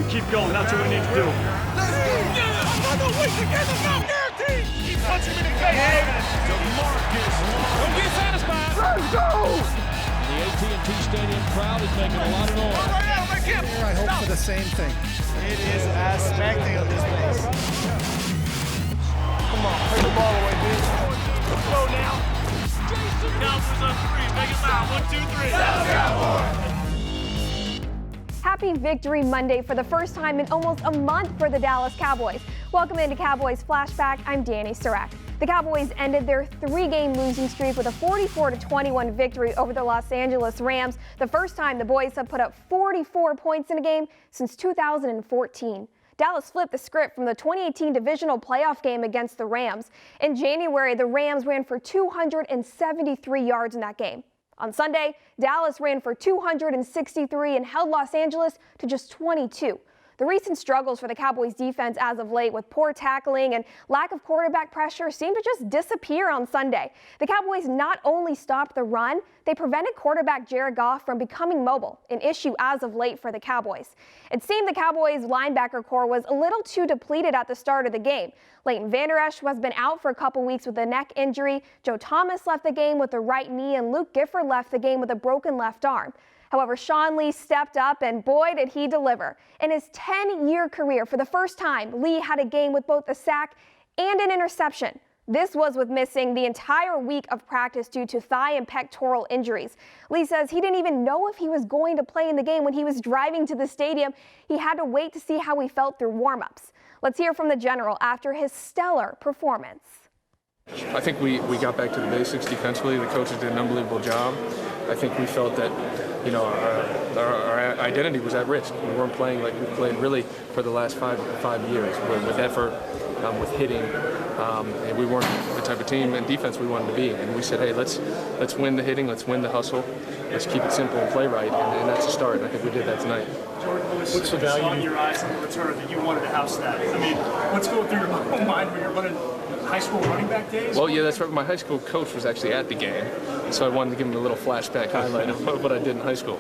keep going. That's what we need to do. Another week together, not guaranteed. Keep punching him in the face. DeMarcus. Don't get satisfied. Let's go. The AT&T Stadium crowd is making a lot of noise. Right now, make him. I hope for the same thing. It is as smackdown this place. Come on, take the ball away, bitch. Let's go now. Cowboys on 3. Make it loud. 1, 2, 3. Cowboys. Happy Victory Monday for the first time in almost a month for the Dallas Cowboys. Welcome into Cowboys Flashback. I'm Dani Sureck. The Cowboys ended their 3-game losing streak with a 44-21 victory over the Los Angeles Rams, the first time the boys have put up 44 points in a game since 2014. Dallas flipped the script from the 2018 divisional playoff game against the Rams. In January, the Rams ran for 273 yards in that game. On Sunday, Dallas ran for 263 and held Los Angeles to just 22. The recent struggles for the Cowboys defense as of late with poor tackling and lack of quarterback pressure seemed to just disappear on Sunday. The Cowboys not only stopped the run, they prevented quarterback Jared Goff from becoming mobile, an issue as of late for the Cowboys. It seemed the Cowboys linebacker core was a little too depleted at the start of the game. Leighton Vander Esch has been out for a couple weeks with a neck injury. Joe Thomas left the game with a right knee, and Luke Gifford left the game with a broken left arm. However, Sean Lee stepped up, and boy, did he deliver. In his 10-year career, for the first time, Lee had a game with both a sack and an interception. This was with missing the entire week of practice due to thigh and pectoral injuries. Lee says he didn't even know if he was going to play in the game when he was driving to the stadium. He had to wait to see how he felt through warm-ups. Let's hear from the General after his stellar performance. I think we got back to the basics defensively. The coaches did an unbelievable job. I think we felt that, you know, our identity was at risk. We weren't playing like we played really for the last five years, with effort, with hitting, and we weren't the type of team and defense we wanted to be. And we said, hey, let's win the hitting, let's win the hustle, let's keep it simple and play right, and that's the start. And I think we did that tonight. What's the value in your eyes in return that you wanted to house that? I mean, what's going through your mind when you're running high school running back days? Well, yeah, that's right. My high school coach was actually at the game, so I wanted to give him a little flashback highlight of what I did in high school.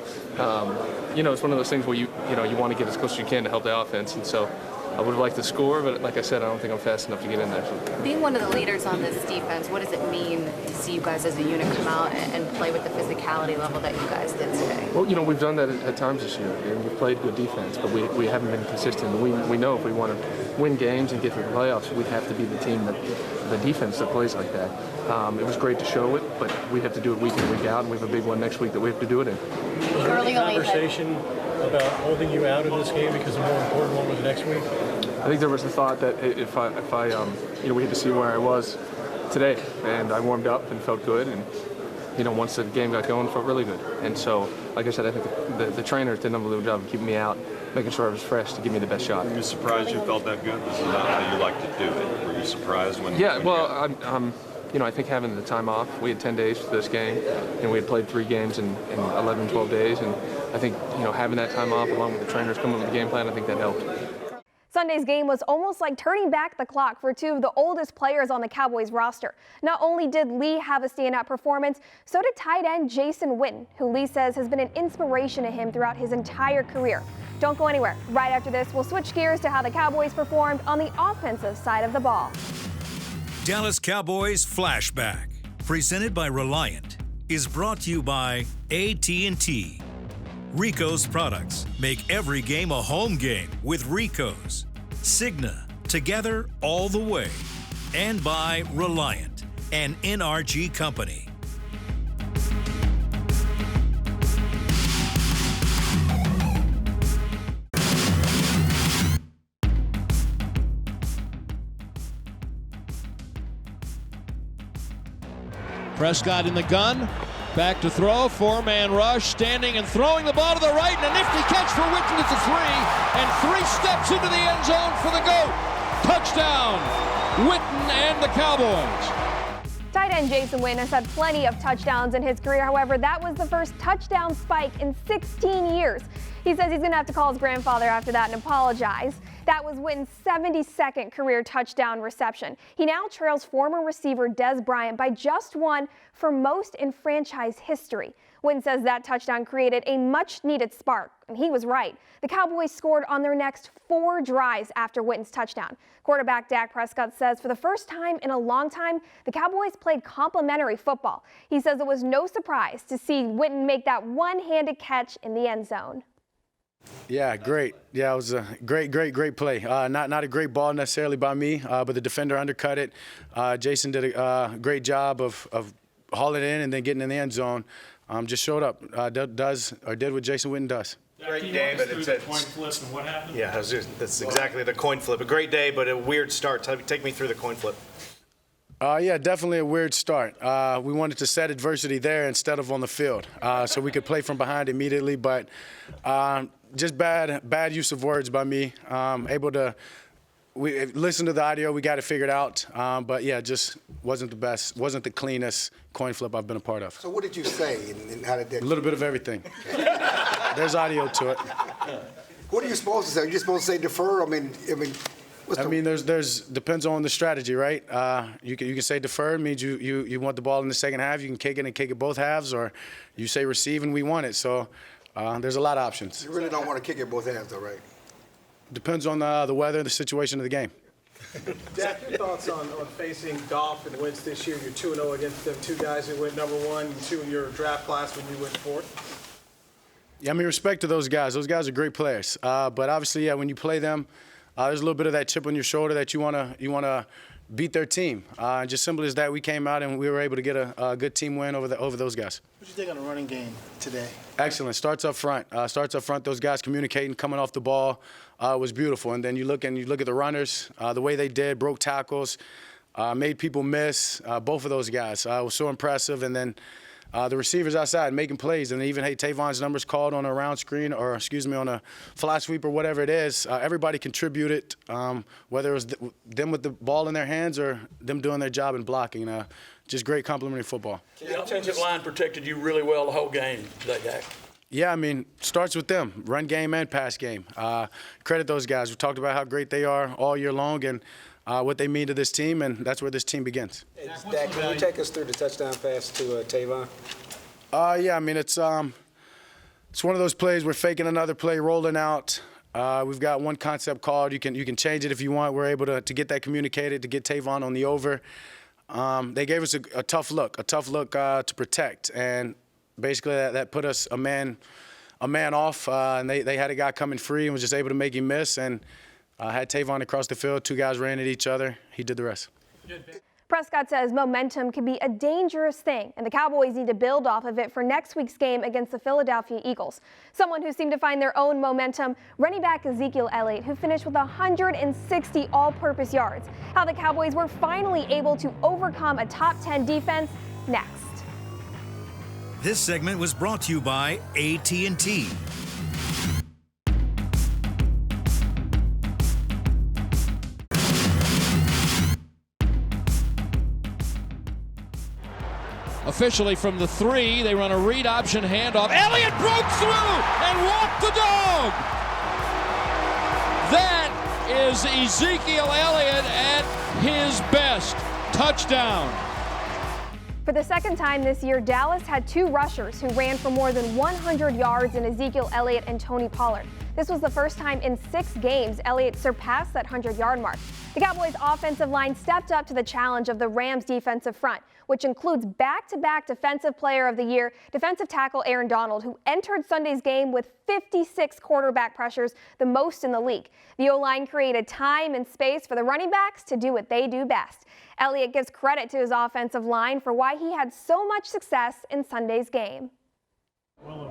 You know, it's one of those things where you want to get as close as you can to help the offense, and so I would have liked to score, but like I said, I don't think I'm fast enough to get in there. Being one of the leaders on this defense, what does it mean to see you guys as a unit come out and play with the physicality level that you guys did today? Well, you know, we've done that at times this year, and we've played good defense, but we haven't been consistent. We know if we want to win games and get to the playoffs, we have to be the team the defense that plays like that. It was great to show it, but we have to do it week in, week out, and we have a big one next week that we have to do it in. Was there any conversation about holding you out of this game because the more important one was next week? I think there was a thought that if I we had to see where I was today, and I warmed up and felt good, and once the game got going, felt really good. And so, like I said, I think the trainer did an unbelievable job of keeping me out, making sure I was fresh to give me the best shot. Were you surprised you felt that good? This is not how you like to do it. Were you surprised when? Yeah, I think having the time off, we had 10 days for this game, and we had played 3 games in 11, 12 days, and I think having that time off along with the trainers coming up with the game plan, I think that helped. Sunday's game was almost like turning back the clock for 2 of the oldest players on the Cowboys roster. Not only did Lee have a standout performance, so did tight end Jason Witten, who Lee says has been an inspiration to him throughout his entire career. Don't go anywhere. Right after this, we'll switch gears to how the Cowboys performed on the offensive side of the ball. Dallas Cowboys Flashback, presented by Reliant, is brought to you by AT&T. Rico's products make every game a home game with Rico's. Cigna, together all the way. And by Reliant, an NRG company. Prescott in the gun. Back to throw, 4-man rush, standing and throwing the ball to the right, and a nifty catch for Witten at the 3, and 3 steps into the end zone for the GOAT. Touchdown, Witten and the Cowboys. Tight end Jason Wynn has had plenty of touchdowns in his career. However, that was the first touchdown spike in 16 years. He says he's going to have to call his grandfather after that and apologize. That was Witten's 72nd career touchdown reception. He now trails former receiver Des Bryant by just one for most in franchise history. Wynn says that touchdown created a much-needed spark, and he was right. The Cowboys scored on their next 4 drives after Witten's touchdown. Quarterback Dak Prescott says for the first time in a long time, the Cowboys played complimentary football. He says it was no surprise to see Witten make that one-handed catch in the end zone. Yeah, great. Yeah, it was a great play. Not a great ball necessarily by me, but the defender undercut it. Jason did a great job of hauling it in and then getting in the end zone. Just showed up. Did what Jason Witten does. Great day, but it's the coin flip and what happened? Yeah, that's exactly the coin flip. A great day, but a weird start. Take me through the coin flip. Yeah, definitely a weird start. We wanted to set adversity there instead of on the field, so we could play from behind immediately. But just bad use of words by me. We listened to the audio, we got it figured out. But yeah, just wasn't the best, wasn't the cleanest coin flip I've been a part of. So what did you say, and how did that? A little bit of everything. There's audio to it. What are you supposed to say? Are you supposed to say defer? I mean, there's depends on the strategy, right? You can say defer, means you want the ball in the second half. You can kick it and kick it both halves, or you say receive and we want it. So there's a lot of options. You really don't want to kick it both halves, though, right? Depends on the weather, the situation of the game. Dak, your thoughts on facing Goff and Wentz this year? You're 2-0 against them two guys who went number 1 and 2 in your draft class when you went 4th. Yeah, I mean, respect to those guys. Those guys are great players. But obviously, yeah, when you play them, there's a little bit of that chip on your shoulder that you wanna beat their team. Just simple as that, we came out and we were able to get a good team win over those guys. What do you think on the running game today? Excellent. Starts up front. Those guys communicating, coming off the ball was beautiful. And then you look at the runners, the way they did, broke tackles, made people miss. Both of those guys was so impressive. And then the receivers outside making plays, and even Tavon's numbers called on a round screen, or on a fly sweep or whatever it is. Everybody contributed, whether it was them with the ball in their hands or them doing their job and blocking. Just great complimentary football. The offensive line protected you really well the whole game today, Dak. Yeah, I mean, starts with them, run game and pass game. Credit those guys. We talked about how great they are all year long and what they mean to this team, and that's where this team begins. Hey, Dak, can you take us through the touchdown pass to Tavon? Yeah, I mean, it's one of those plays. We're faking another play, rolling out. We've got one concept called. You can change it if you want. We're able to get that communicated, to get Tavon on the over. They gave us a tough look to protect, and basically that put us a man off, and they had a guy coming free and was just able to make him miss, and had Tavon across the field. 2 guys ran at each other. He did the rest. Prescott says momentum can be a dangerous thing, and the Cowboys need to build off of it for next week's game against the Philadelphia Eagles. Someone who seemed to find their own momentum, running back Ezekiel Elliott, who finished with 160 all-purpose yards. How the Cowboys were finally able to overcome a top 10 defense, next. This segment was brought to you by AT&T. Officially from the 3, they run a read option handoff. Elliott broke through and walked the dog. That is Ezekiel Elliott at his best. Touchdown. For the second time this year, Dallas had 2 rushers who ran for more than 100 yards in Ezekiel Elliott and Tony Pollard. This was the first time in 6 games Elliott surpassed that 100-yard mark. The Cowboys' offensive line stepped up to the challenge of the Rams' defensive front, which includes back-to-back Defensive Player of the Year, defensive tackle Aaron Donald, who entered Sunday's game with 56 quarterback pressures, the most in the league. The O-line created time and space for the running backs to do what they do best. Elliott gives credit to his offensive line for why he had so much success in Sunday's game.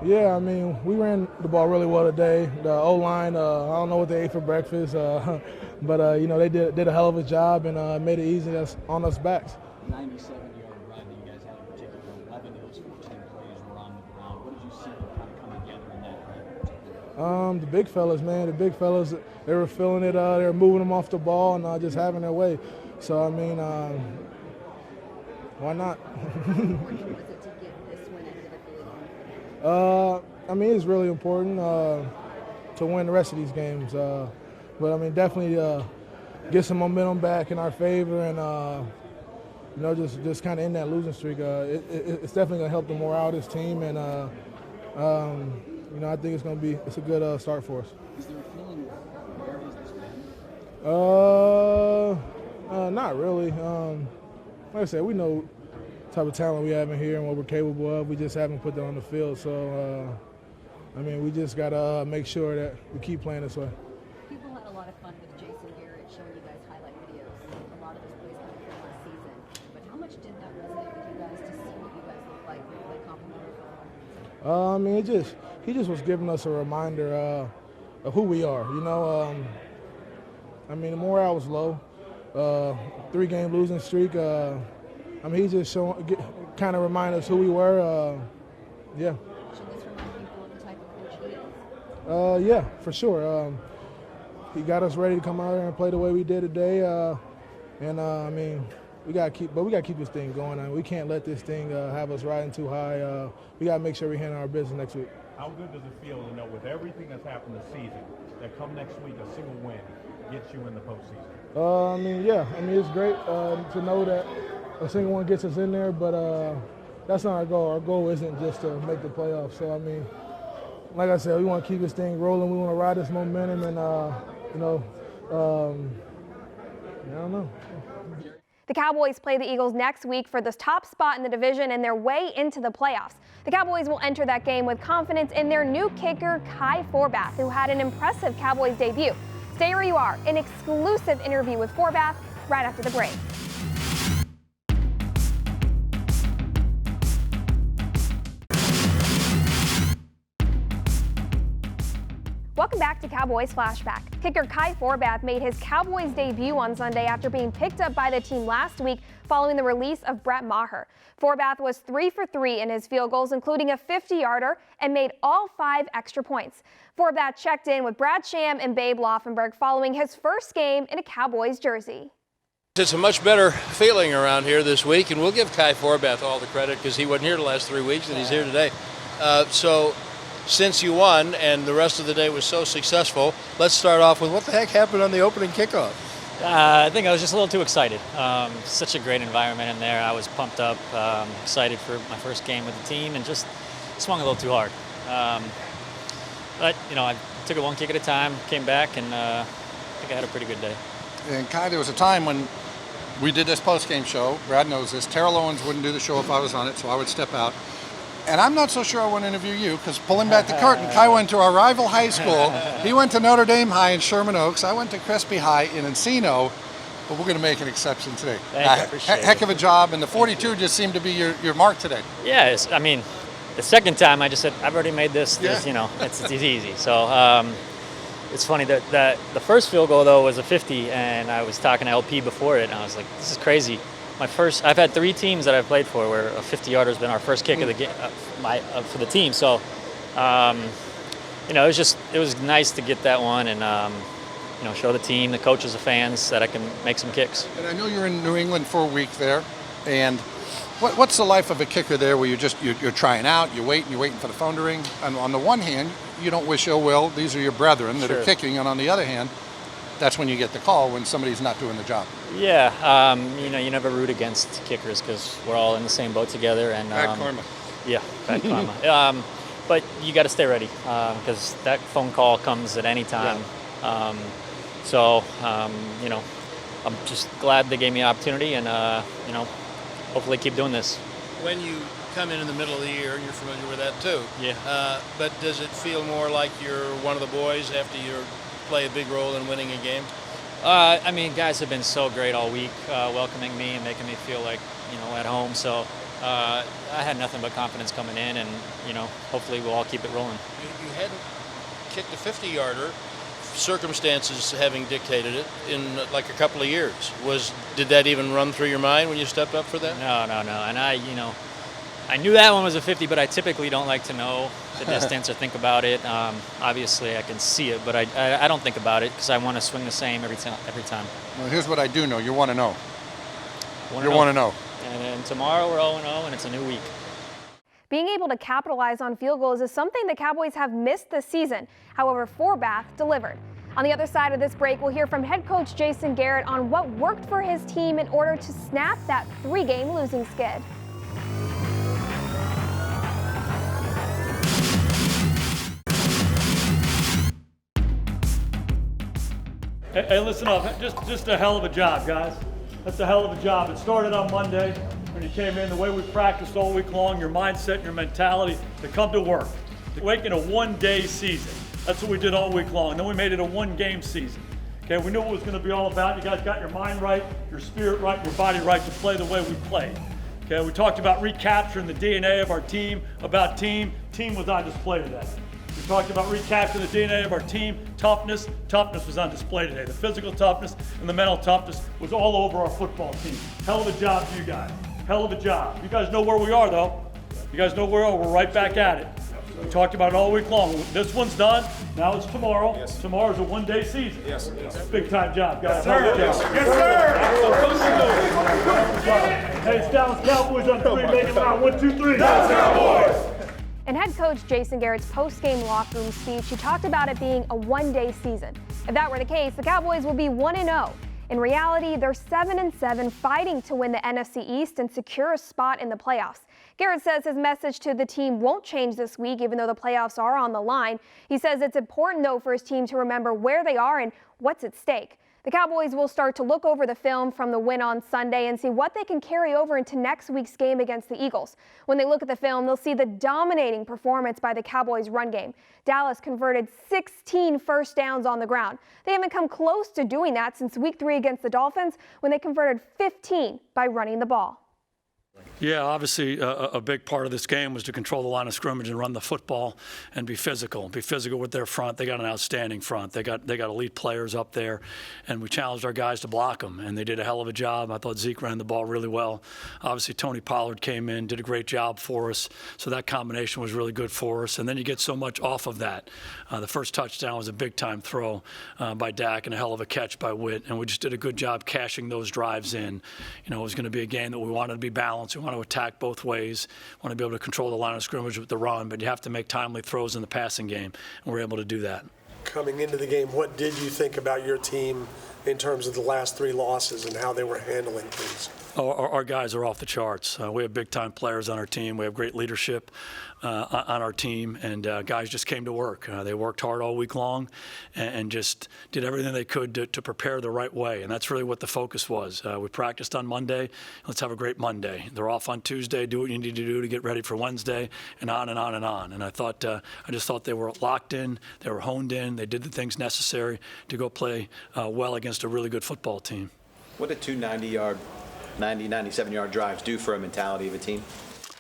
Yeah, I mean, we ran the ball really well today. The O-line, I don't know what they ate for breakfast, but you know, they did a hell of a job and made it easy on us backs. 97-yard run that you guys had in particular, 11 of those 14 plays were on the ground. What did you see them kind of come together in that drive? The big fellas, man, they were feeling it. They were moving them off the ball and just having their way. So, I mean, why not? I mean, it's really important to win the rest of these games. But I mean, definitely get some momentum back in our favor, and you know, just kind of end that losing streak. It's definitely gonna help the morale of this team, and you know, I think it's a good start for us. Is there a feeling where has this been? Not really. Like I said, we know the type of talent we have in here and what we're capable of. We just haven't put that on the field. So, I mean, we just got to make sure that we keep playing this way. People had a lot of fun with Jason Garrett showing you guys highlight videos. A lot of his plays coming from last season. But how much did that resonate with you guys to see what you guys look like when you play complimentary football? I mean, he just was giving us a reminder of who we are. You know, I mean, the morale was low. 3-game losing streak. I mean, he just kind of reminded us who we were. Yeah. Should this remind people of the type of coach he is? Yeah, for sure. He got us ready to come out here and play the way we did today. I mean, we gotta keep this thing going. I mean, we can't let this thing have us riding too high. We gotta make sure we handle our business next week. How good does it feel to know with everything that's happened this season that come next week a single win gets you in the postseason? I mean, yeah. I mean, it's great to know that a single one gets us in there, but that's not our goal. Our goal isn't just to make the playoffs. So, I mean, like I said, we want to keep this thing rolling. We want to ride this momentum, and you know, I don't know. The Cowboys play the Eagles next week for the top spot in the division and their way into the playoffs. The Cowboys will enter that game with confidence in their new kicker, Kai Forbath, who had an impressive Cowboys debut. Stay where you are. An exclusive interview with Forbath right after the break. Welcome back to Cowboys Flashback. Kicker Kai Forbath made his Cowboys debut on Sunday after being picked up by the team last week following the release of Brett Maher. Forbath was 3 for 3 in his field goals, including a 50-yarder, and made all 5 extra points. Forbath checked in with Brad Sham and Babe Laufenberg following his first game in a Cowboys jersey. It's a much better feeling around here this week, and we'll give Kai Forbath all the credit because he wasn't here the last 3 weeks, and he's here today. So since you won and the rest of the day was so successful, let's start off with what the heck happened on the opening kickoff? I think I was just a little too excited. Such a great environment in there. I was pumped up, excited for my first game with the team, and just swung a little too hard. But, you know, I took it one kick at a time, came back, and I think I had a pretty good day. And Kai, there was a time when we did this post-game show. Brad knows this. Terrell Owens wouldn't do the show if I was on it, so I would step out. And I'm not so sure I want to interview you, because pulling back the curtain, Kai went to our rival high school. He went to Notre Dame High in Sherman Oaks. I went to Crespi High in Encino, but we're going to make an exception today. Heck of a job, and the 42 just seemed to be your mark today. Yeah, I mean, the second time I just said, I've already made this, you know, it's easy. So it's funny that the first field goal, though, was a 50, and I was talking to LP before it, and I was like, this is crazy. I've had 3 teams that I've played for where a 50-yarder has been our first kick of the game for the team. So, you know, it was nice to get that one and, you know, show the team, the coaches, the fans that I can make some kicks. And I know you're in New England for a week there, and what's the life of a kicker there where you're trying out, you're waiting for the phone to ring? And on the one hand, you don't wish ill will. These are your brethren that are kicking, and on the other hand, that's when you get the call when somebody's not doing the job. Yeah, you know, you never root against kickers because we're all in the same boat together. And bad karma. Yeah, bad karma. But you got to stay ready because that phone call comes at any time. Yeah. You know, I'm just glad they gave me the opportunity, and you know, hopefully keep doing this. When you come in the middle of the year, you're familiar with that too. Yeah. But does it feel more like you're one of the boys after you play a big role in winning a game? I mean, guys have been so great all week, welcoming me and making me feel like, you know, at home. So I had nothing but confidence coming in, and, you know, hopefully we'll all keep it rolling. You hadn't kicked a 50-yarder, circumstances having dictated it, in like a couple of years. Did that even run through your mind when you stepped up for that? No. And I knew that one was a 50, but I typically don't like to know the distance or think about it. Obviously, I can see it, but I don't think about it because I want to swing the same every time. Well, here's what I do know. You want to know. You want to know. And tomorrow we're 0-0, and it's a new week. Being able to capitalize on field goals is something the Cowboys have missed this season. However, Forbath delivered. On the other side of this break, we'll hear from head coach Jason Garrett on what worked for his team in order to snap that 3-game losing skid. Hey, listen up. Just a hell of a job, guys. That's a hell of a job. It started on Monday when you came in, the way we practiced all week long, your mindset and your mentality to come to work. Making a one-day season. That's what we did all week long. Then we made it a one-game season. Okay, we knew what it was going to be all about. You guys got your mind right, your spirit right, your body right to play the way we played. Okay, we talked about recapturing the DNA of our team, about team. Team was on display today. We talked about recapturing the DNA of our team, toughness. Toughness was on display today. The physical toughness and the mental toughness was all over our football team. Hell of a job to you guys. Hell of a job. You guys know where we are, though. You guys know where we are. We're right back at it. We talked about it all week long. This one's done. Now it's tomorrow. Yes. Tomorrow's a one-day season. Yes. Big time job, guys. Yes, sir. Yes, sir. Hey, it's Dallas Cowboys on 3. Make it loud. 1, 2, 3. Dallas Cowboys. In head coach Jason Garrett's post-game locker room speech, he talked about it being a one-day season. If that were the case, the Cowboys will be 1-0. In reality, they're 7-7, fighting to win the NFC East and secure a spot in the playoffs. Garrett says his message to the team won't change this week, even though the playoffs are on the line. He says it's important, though, for his team to remember where they are and what's at stake. The Cowboys will start to look over the film from the win on Sunday and see what they can carry over into next week's game against the Eagles. When they look at the film, they'll see the dominating performance by the Cowboys' run game. Dallas converted 16 first downs on the ground. They haven't come close to doing that since Week 3 against the Dolphins, when they converted 15 by running the ball. Yeah, obviously a big part of this game was to control the line of scrimmage and run the football and be physical with their front. They got an outstanding front. They got elite players up there, and we challenged our guys to block them, and they did a hell of a job. I thought Zeke ran the ball really well. Obviously, Tony Pollard came in, did a great job for us, so that combination was really good for us. And then you get so much off of that. The first touchdown was a big-time throw by Dak and a hell of a catch by Wynn, and we just did a good job cashing those drives in. You know, it was going to be a game that we wanted to be balanced. We want to attack both ways, want to be able to control the line of scrimmage with the run, but you have to make timely throws in the passing game, and we're able to do that. Coming into the game, what did you think about your team in terms of the last 3 losses and how they were handling things? Our guys are off the charts. We have big-time players on our team. We have great leadership on our team, and guys just came to work. They worked hard all week long and just did everything they could to prepare the right way, and that's really what the focus was. We practiced on Monday. Let's have a great Monday. They're off on Tuesday. Do what you need to do to get ready for Wednesday, and on and on and on. And I just thought they were locked in. They were honed in. They did the things necessary to go play well against a really good football team. What did 2 97-yard drives do for a mentality of a team?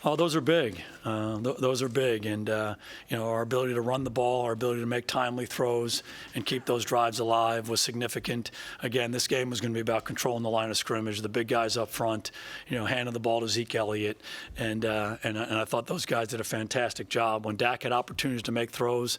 Oh, those are big. Those are big, and our ability to run the ball, our ability to make timely throws and keep those drives alive was significant. Again, this game was going to be about controlling the line of scrimmage, the big guys up front, handing the ball to Ezekiel Elliott, and I thought those guys did a fantastic job. When Dak had opportunities to make throws,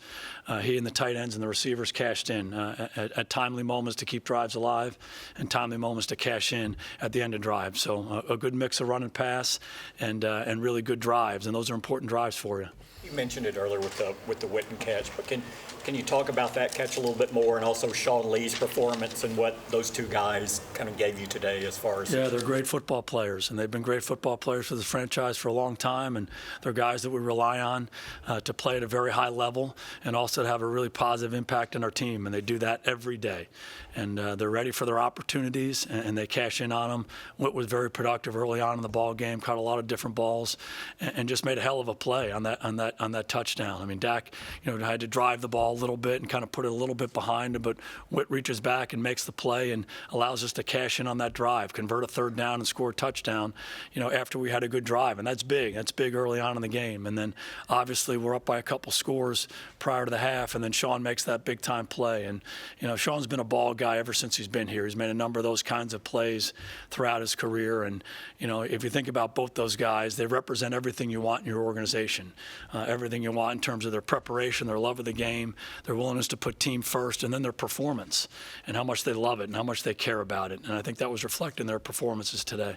he and the tight ends and the receivers cashed in at timely moments to keep drives alive, and timely moments to cash in at the end of drives. So a good mix of run and pass, and really good drives, and those are important drives for you. You mentioned it earlier with the Witten catch, but can you talk about that catch a little bit more, and also Sean Lee's performance and what those 2 guys kind of gave you today as far as? Yeah, they're great football players, and they've been great football players for this franchise for a long time, and they're guys that we rely on to play at a very high level and also to have a really positive impact on our team, and they do that every day. And they're ready for their opportunities, and they cash in on them. Witt was very productive early on in the ball game, caught a lot of different balls, and just made a hell of a play on that touchdown. I mean, Dak, had to drive the ball a little bit and kind of put it a little bit behind him, but Witt reaches back and makes the play and allows us to cash in on that drive, convert a 3rd down and score a touchdown, after we had a good drive. And that's big. That's big early on in the game. And then obviously we're up by a couple scores prior to the half, and then Sean makes that big time play. And, Sean's been a ball guy ever since he's been here. He's made a number of those kinds of plays throughout his career. And, if you think about both those guys, they represent everything you want in your organization, everything you want in terms of their preparation, their love of the game, their willingness to put team first, and then their performance and how much they love it and how much they care about it. And I think that was reflected in their performances today.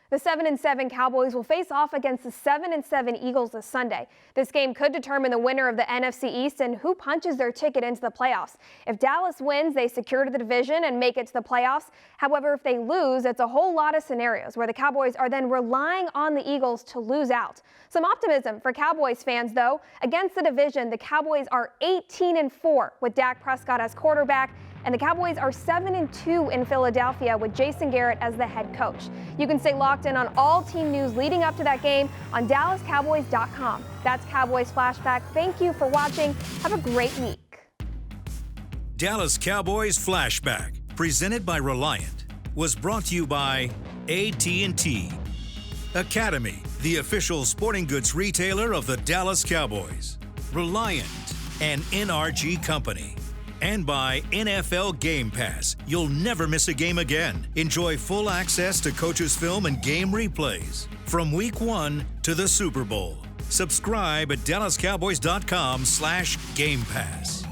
The The 7-7 Cowboys will face off against the 7-7 Eagles this Sunday. This game could determine the winner of the NFC East and who punches their ticket into the playoffs. If Dallas wins, they secure the division and make it to the playoffs. However, if they lose, it's a whole lot of scenarios where the Cowboys are then relying on the Eagles to lose out. Some optimism for Cowboys fans, though. Against the division, the Cowboys are 18-4 with Dak Prescott as quarterback, and the Cowboys are 7-2 in Philadelphia with Jason Garrett as the head coach. You can stay locked in on all team news leading up to that game on DallasCowboys.com. That's Cowboys Flashback. Thank you for watching. Have a great week. Dallas Cowboys Flashback, presented by Reliant, was brought to you by AT&T. Academy, the official sporting goods retailer of the Dallas Cowboys. Reliant, an NRG company. And by NFL Game Pass. You'll never miss a game again. Enjoy full access to coaches' film and game replays from Week 1 to the Super Bowl. Subscribe at DallasCowboys.com/Game Pass.